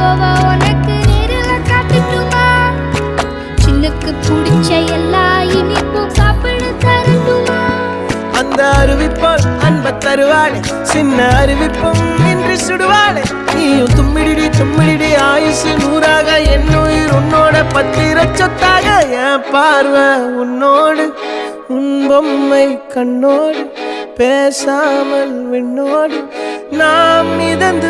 மேங்கோவா உனக்கு நேரில் காட்டட்டுமா? சின்னுக்கு பிடிச்ச எல்லா இனிப்பும் சாப்பிட தரட்டுமா? அந்த அறிவிப்பால் அன்ப தருவாளே, சின்ன அறிவிப்பும் இன்று சுடுவாளே. நீயும் தும்மிடி தும்மிடி ஆயுசு நூறாக, என் உயிர் உன்னோட பத்திர சொத்தாக. என் பார்வை உன்னோடு, உன் பொம்மை கண்ணோடு, பேசாமல் விண்ணோடு நாம் மிதந்து